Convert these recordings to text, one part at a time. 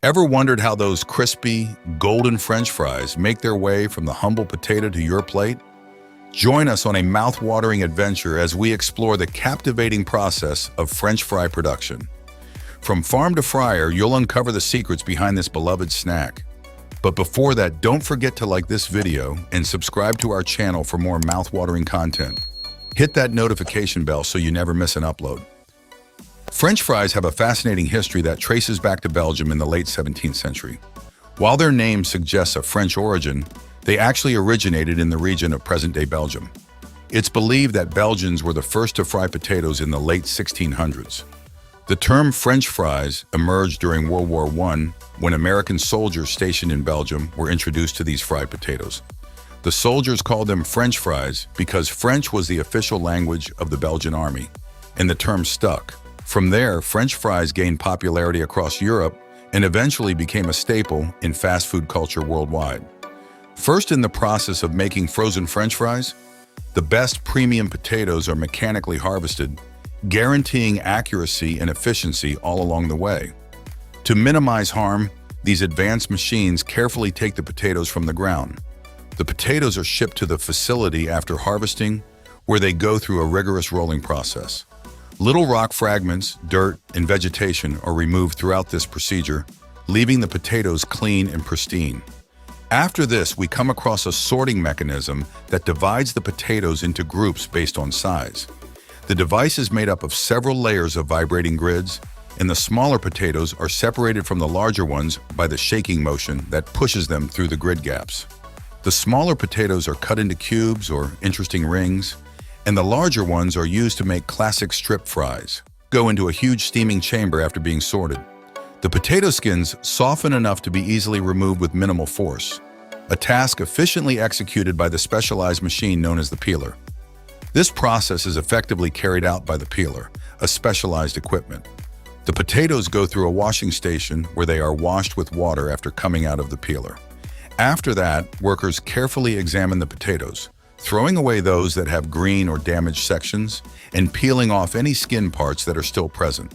Ever wondered how those crispy, golden French fries make their way from the humble potato to your plate? Join us on a mouth-watering adventure as we explore the captivating process of French fry production. From farm to fryer, you'll uncover the secrets behind this beloved snack. But before that, don't forget to like this video and subscribe to our channel for more mouth-watering content. Hit that notification bell so you never miss an upload. French fries have a fascinating history that traces back to Belgium in the late 17th century. While their name suggests a French origin, they actually originated in the region of present-day Belgium. It's believed that Belgians were the first to fry potatoes in the late 1600s. The term French fries emerged during World War I when American soldiers stationed in Belgium were introduced to these fried potatoes. The soldiers called them French fries because French was the official language of the Belgian army, and the term stuck. From there, French fries gained popularity across Europe and eventually became a staple in fast food culture worldwide. First in the process of making frozen French fries, the best premium potatoes are mechanically harvested, guaranteeing accuracy and efficiency all along the way. To minimize harm, these advanced machines carefully take the potatoes from the ground. The potatoes are shipped to the facility after harvesting, where they go through a rigorous rolling process. Little rock fragments, dirt, and vegetation are removed throughout this procedure, leaving the potatoes clean and pristine. After this, we come across a sorting mechanism that divides the potatoes into groups based on size. The device is made up of several layers of vibrating grids, and the smaller potatoes are separated from the larger ones by the shaking motion that pushes them through the grid gaps. The smaller potatoes are cut into cubes or interesting rings, and the larger ones are used to make classic strip fries, go into a huge steaming chamber after being sorted. The potato skins soften enough to be easily removed with minimal force, a task efficiently executed by the specialized machine known as the peeler. This process is effectively carried out by the peeler, a specialized equipment. The potatoes go through a washing station where they are washed with water after coming out of the peeler. After that, workers carefully examine the potatoes, throwing away those that have green or damaged sections and peeling off any skin parts that are still present.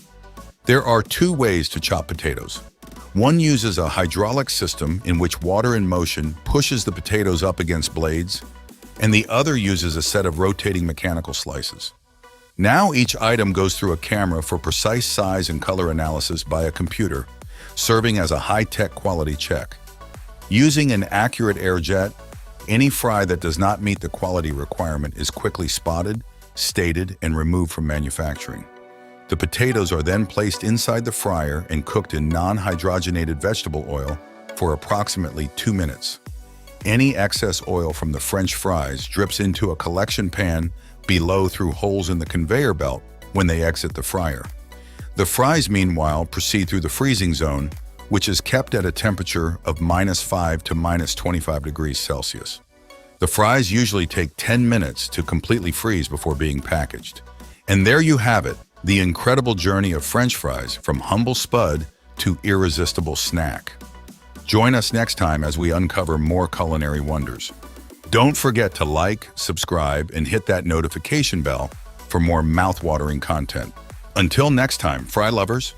There are two ways to chop potatoes. One uses a hydraulic system in which water in motion pushes the potatoes up against blades, and the other uses a set of rotating mechanical slices. Now each item goes through a camera for precise size and color analysis by a computer, serving as a high-tech quality check. Using an accurate air jet, any fry that does not meet the quality requirement is quickly spotted, stated, and removed from manufacturing. The potatoes are then placed inside the fryer and cooked in non-hydrogenated vegetable oil for approximately 2 minutes. Any excess oil from the French fries drips into a collection pan below through holes in the conveyor belt when they exit the fryer. The fries, meanwhile, proceed through the freezing zone, which is kept at a temperature of -5 to -25 degrees Celsius. The fries usually take 10 minutes to completely freeze before being packaged. And there you have it, the incredible journey of French fries from humble spud to irresistible snack. Join us next time as we uncover more culinary wonders. Don't forget to like, subscribe, and hit that notification bell for more mouth-watering content. Until next time, fry lovers,